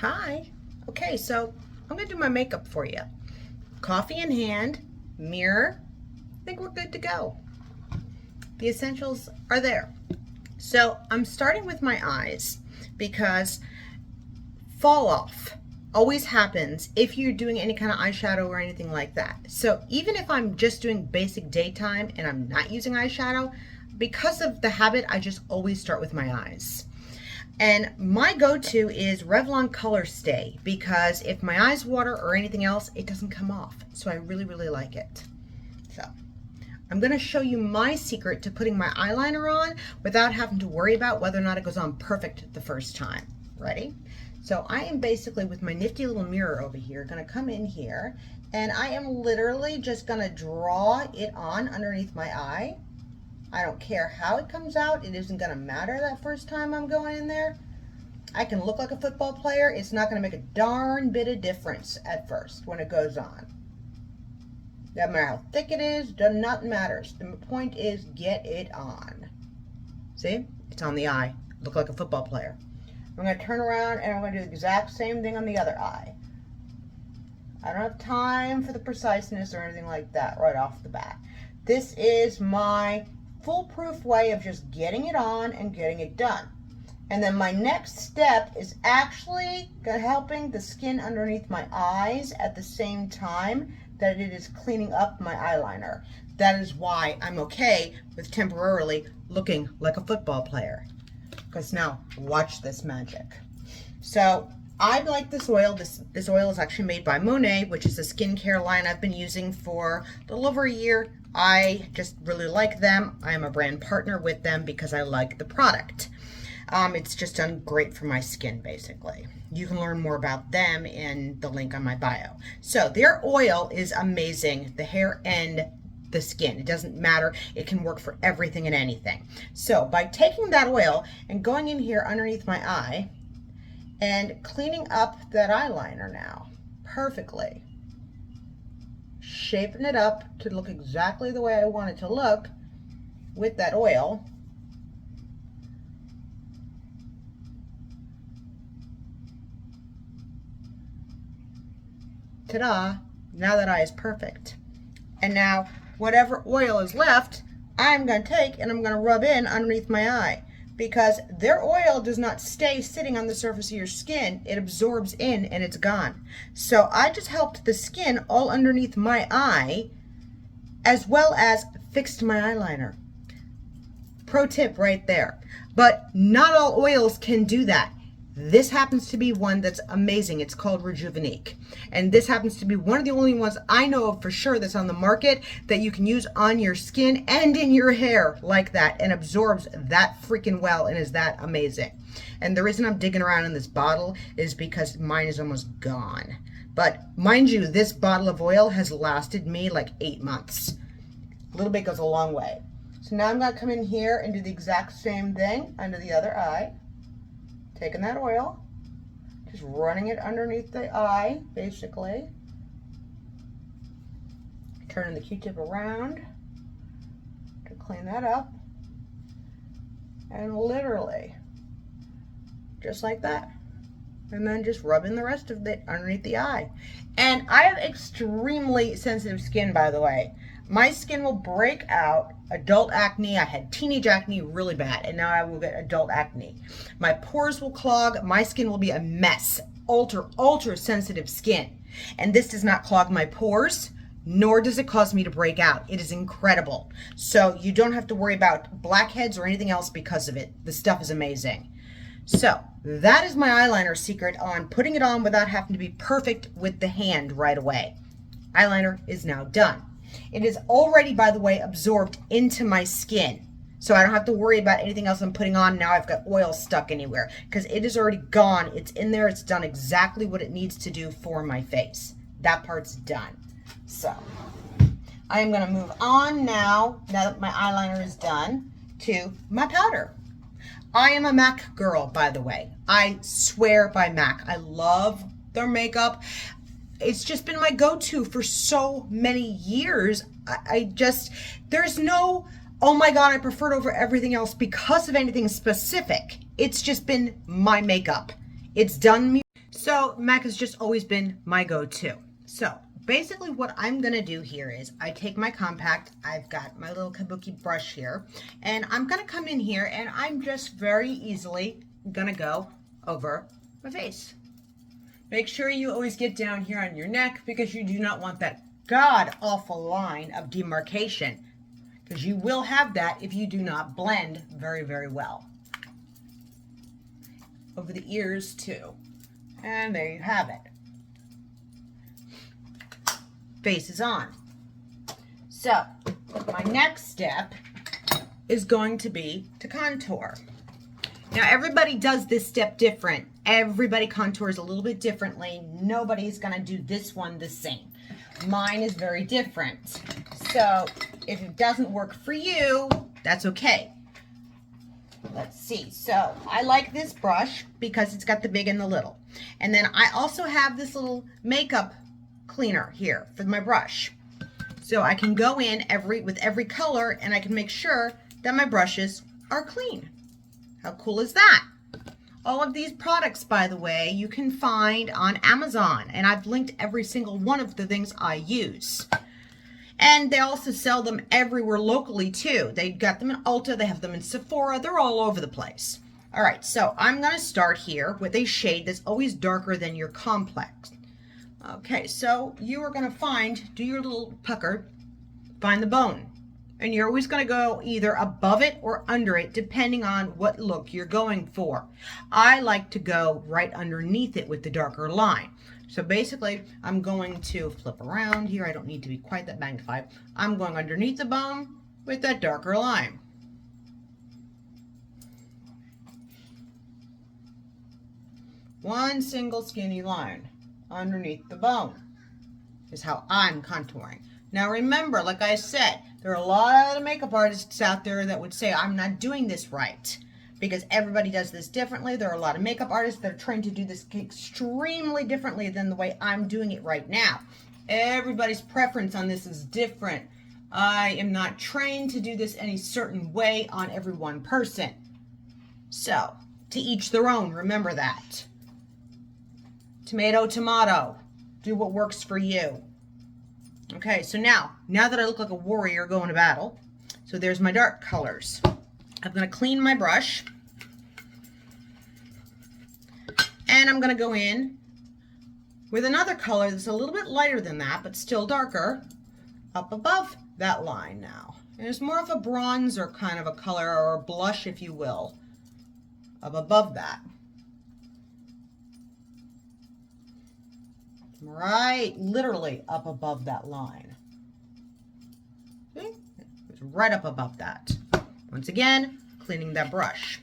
Hi. Okay, so I'm going to do my makeup for you. Coffee in hand, mirror. I think we're good to go. The essentials are there. So I'm starting with my eyes because fall off always happens if you're doing any kind of eyeshadow or anything like that. So even if I'm just doing basic daytime and I'm not using eyeshadow, because of the habit, I just always start with my eyes. And my go-to is Revlon Color Stay because if my eyes water or anything else, it doesn't come off. So I really, really like it. So I'm going to show you my secret to putting my eyeliner on without having to worry about whether or not it goes on perfect the first time. Ready? So I am basically with my nifty little mirror over here going to come in here and I am literally just going to draw it on underneath my eye. I don't care how it comes out. It isn't going to matter that first time I'm going in there. I can look like a football player. It's not going to make a darn bit of difference at first when it goes on. Doesn't matter how thick it is. Does not matter. The point is get it on. See? It's on the eye. Look like a football player. I'm going to turn around and I'm going to do the exact same thing on the other eye. I don't have time for the preciseness or anything like that right off the bat. This is my foolproof way of just getting it on and getting it done. And then my next step is actually helping the skin underneath my eyes at the same time that it is cleaning up my eyeliner. That is why I'm okay with temporarily looking like a football player. Because now, watch this magic. So I like this oil. This oil is actually made by Monet, which is a skincare line I've been using for a little over a year. I just really like them. I am a brand partner with them because I like the product. It's just done great for my skin, basically. You can learn more about them in the link on my bio. So their oil is amazing, the hair and the skin. It doesn't matter. It can work for everything and anything. So by taking that oil and going in here underneath my eye and cleaning up that eyeliner now perfectly, shaping it up to look exactly the way I want it to look with that oil. Ta-da! Now that eye is perfect. And now whatever oil is left, I'm going to take and I'm going to rub in underneath my eye because their oil does not stay sitting on the surface of your skin. It absorbs in and it's gone. So I just helped the skin all underneath my eye as well as fixed my eyeliner. Pro tip right there. But not all oils can do that. This happens to be one that's amazing. It's called Rejuvenique. And this happens to be one of the only ones I know of for sure that's on the market that you can use on your skin and in your hair like that and absorbs that freaking well and is that amazing. And the reason I'm digging around in this bottle is because mine is almost gone. But mind you, this bottle of oil has lasted me like 8 months. A little bit goes a long way. So now I'm going to come in here and do the exact same thing under the other eye. Taking that oil, just running it underneath the eye, basically. Turning the Q-tip around to clean that up. And literally, just like that. And then just rubbing the rest of it underneath the eye. And I have extremely sensitive skin, by the way. My skin will break out adult acne. I had teenage acne really bad, and now I will get adult acne. My pores will clog. My skin will be a mess. Ultra sensitive skin. And this does not clog my pores, nor does it cause me to break out. It is incredible. So you don't have to worry about blackheads or anything else because of it. The stuff is amazing. So that is my eyeliner secret on putting it on without having to be perfect with the hand right away. Eyeliner is now done. It is already, by the way, absorbed into my skin. So I don't have to worry about anything else I'm putting on. Now I've got oil stuck anywhere because it is already gone. It's in there. It's done exactly what it needs to do for my face. That part's done. So I am going to move on now that my eyeliner is done, to my powder. I am a MAC girl, by the way. I swear by MAC. I love their makeup. It's just been my go-to for so many years. There's no, oh my God, I prefer it over everything else because of anything specific. It's just been my makeup. It's done me. So MAC has just always been my go-to. So basically what I'm gonna do here is I take my compact, I've got my little kabuki brush here, and I'm gonna come in here and I'm just very easily gonna go over my face. Make sure you always get down here on your neck because you do not want that god-awful line of demarcation, because you will have that if you do not blend very, very well. Over the ears too. And there you have it. Face is on. So my next step is going to be to contour. Now everybody does this step different. Everybody contours a little bit differently. Nobody's gonna do this one the same. Mine is very different. So if it doesn't work for you, that's okay. Let's see. So I like this brush because it's got the big and the little. And then I also have this little makeup cleaner here for my brush. So I can go in with every color and I can make sure that my brushes are clean. How cool is that? All of these products, by the way, you can find on Amazon, and I've linked every single one of the things I use. And they also sell them everywhere locally too. They got them in Ulta, they have them in Sephora, they're all over the place. All right, so I'm gonna start here with a shade that's always darker than your complex. Okay, so you are gonna do your little pucker, find the bone. And you're always gonna go either above it or under it, depending on what look you're going for. I like to go right underneath it with the darker line. So basically, I'm going to flip around here. I don't need to be quite that magnified. I'm going underneath the bone with that darker line. One single skinny line underneath the bone is how I'm contouring. Now remember, like I said, there are a lot of makeup artists out there that would say, I'm not doing this right, because everybody does this differently. There are a lot of makeup artists that are trained to do this extremely differently than the way I'm doing it right now. Everybody's preference on this is different. I am not trained to do this any certain way on every one person. So, to each their own, remember that. Tomato, tomato. Do what works for you. Okay, so now that I look like a warrior going to battle, so there's my dark colors. I'm going to clean my brush, and I'm going to go in with another color that's a little bit lighter than that, but still darker, up above that line now. And it's more of a bronzer kind of a color, or a blush, if you will, up above that. Right, literally up above that line. See? It's right up above that. Once again, cleaning that brush.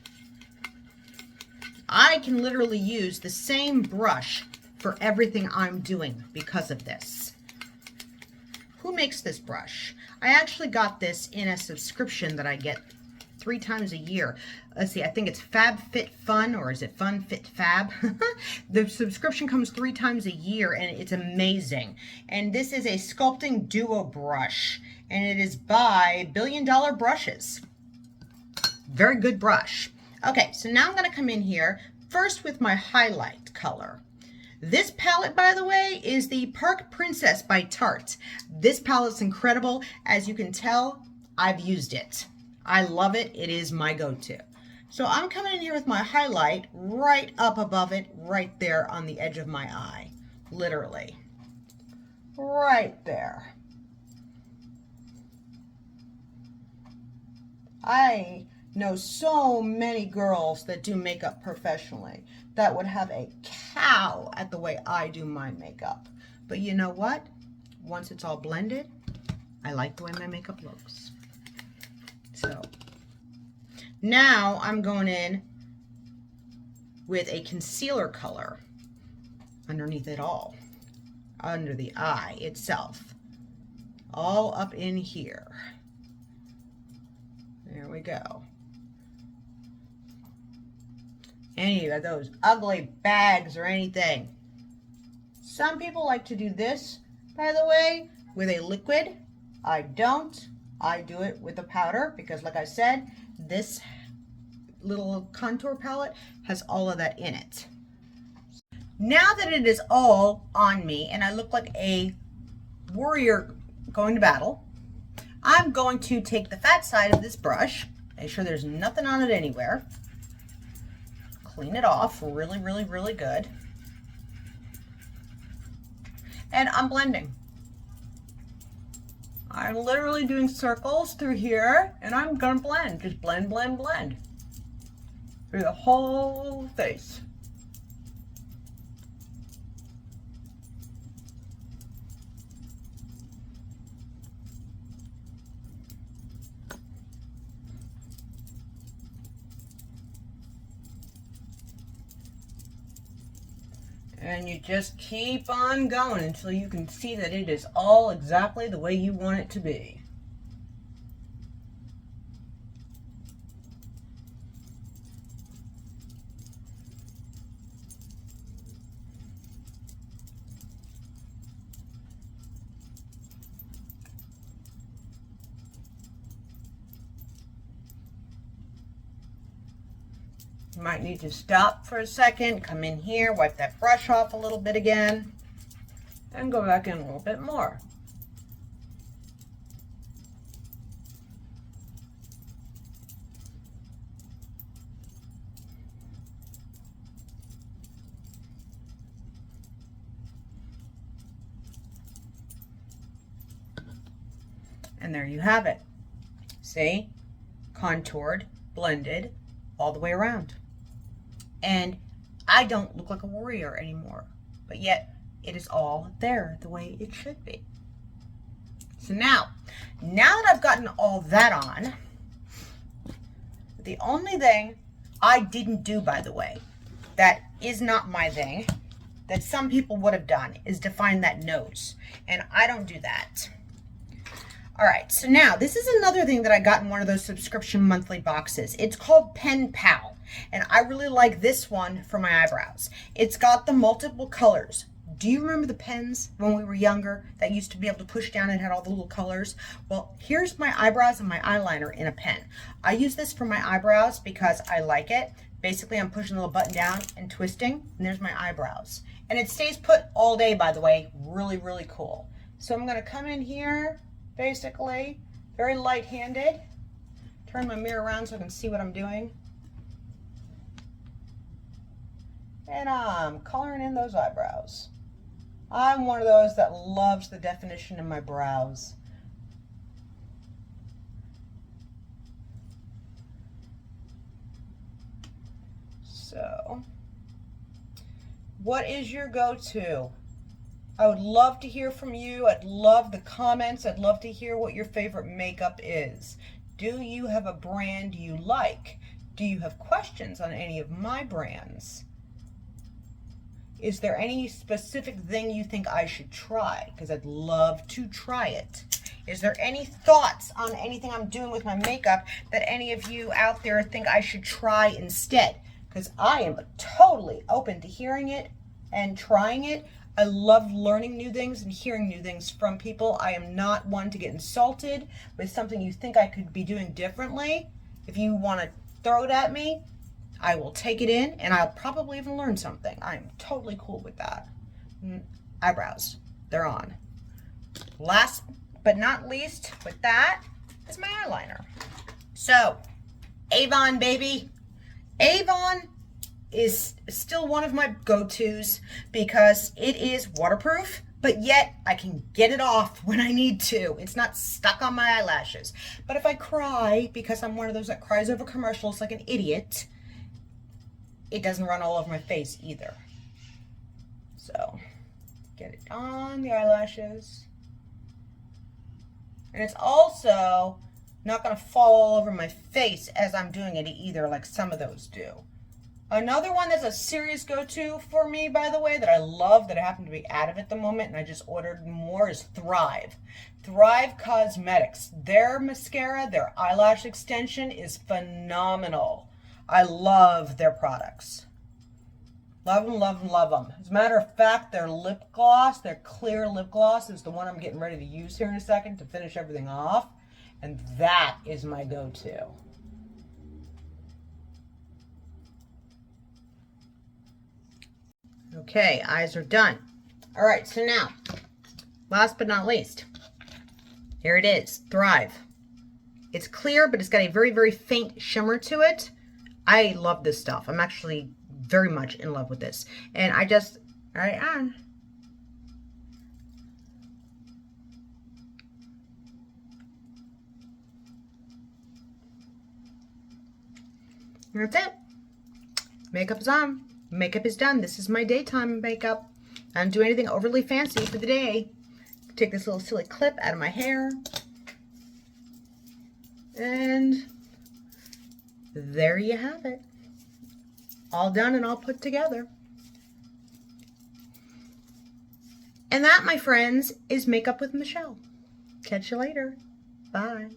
I can literally use the same brush for everything I'm doing because of this. Who makes this brush? I actually got this in a subscription that I get 3 times a year. Let's see, I think it's FabFitFun, or is it Fun Fit Fab? The subscription comes 3 times a year and it's amazing. And this is a Sculpting Duo Brush, and it is by Billion Dollar Brushes. Very good brush. Okay, so now I'm gonna come in here first with my highlight color. This palette, by the way, is the Park Princess by Tarte. This palette's incredible. As you can tell, I've used it. I love it. It is my go-to. So I'm coming in here with my highlight right up above it, right there on the edge of my eye. Literally. Right there. I know so many girls that do makeup professionally that would have a cow at the way I do my makeup. But you know what? Once it's all blended, I like the way my makeup looks. So now I'm going in with a concealer color underneath it all, under the eye itself, all up in here. There we go. Any of those ugly bags or anything. Some people like to do this, by the way, with a liquid. I don't. I do it with a powder because, like I said, this little contour palette has all of that in it. Now that it is all on me and I look like a warrior going to battle, I'm going to take the fat side of this brush, make sure there's nothing on it anywhere, clean it off really, really, really good, and I'm blending. I'm literally doing circles through here, and I'm gonna blend, just blend, blend, blend through the whole face. And you just keep on going until you can see that it is all exactly the way you want it to be. You might need to stop for a second, come in here, wipe that brush off a little bit again, and go back in a little bit more. And there you have it. See? Contoured, blended, all the way around. And I don't look like a warrior anymore, but yet it is all there the way it should be. So now that I've gotten all that on, the only thing I didn't do, by the way, that is not my thing, that some people would have done, is define that nose. And I don't do that. All right, so now this is another thing that I got in one of those subscription monthly boxes. It's called Pen Pal, and I really like this one for my eyebrows. It's got the multiple colors. Do you remember the pens when we were younger that used to be able to push down and had all the little colors? Well, here's my eyebrows and my eyeliner in a pen. I use this for my eyebrows because I like it. Basically, I'm pushing the little button down and twisting, and there's my eyebrows. And it stays put all day, by the way. Really, really cool. So I'm gonna come in here, basically, very light-handed. Turn my mirror around so I can see what I'm doing. And I'm coloring in those eyebrows. I'm one of those that loves the definition in my brows. So, what is your go-to? I would love to hear from you. I'd love the comments. I'd love to hear what your favorite makeup is. Do you have a brand you like? Do you have questions on any of my brands? Is there any specific thing you think I should try? Because I'd love to try it. Is there any thoughts on anything I'm doing with my makeup that any of you out there think I should try instead? Because I am totally open to hearing it and trying it. I love learning new things and hearing new things from people. I am not one to get insulted with something you think I could be doing differently. If you want to throw it at me, I will take it in, and I'll probably even learn something. I'm totally cool with that. Eyebrows, they're on. Last but not least with that is my eyeliner. So, Avon, baby. Avon is still one of my go-tos because it is waterproof, but yet I can get it off when I need to. It's not stuck on my eyelashes. But if I cry, because I'm one of those that cries over commercials like an idiot, it doesn't run all over my face either. So, get it on the eyelashes. And it's also not going to fall all over my face as I'm doing it either, like some of those do. Another one that's a serious go-to for me, by the way, that I love, that I happen to be out of at the moment, and I just ordered more, is Thrive. Thrive Cosmetics. Their mascara, their eyelash extension is phenomenal. I love their products. Love them, love them, love them. As a matter of fact, their lip gloss, their clear lip gloss, is the one I'm getting ready to use here in a second to finish everything off. And that is my go-to. Okay, eyes are done. All right, so now, last but not least, here it is, Thrive. It's clear, but it's got a very, very faint shimmer to it. I love this stuff. I'm actually very much in love with this. And I just, all right, on. That's it. Makeup is on. Makeup is done. This is my daytime makeup. I don't do anything overly fancy for the day. Take this little silly clip out of my hair. And there you have it. All done and all put together. And that, my friends, is Makeup with Michelle. Catch you later. Bye.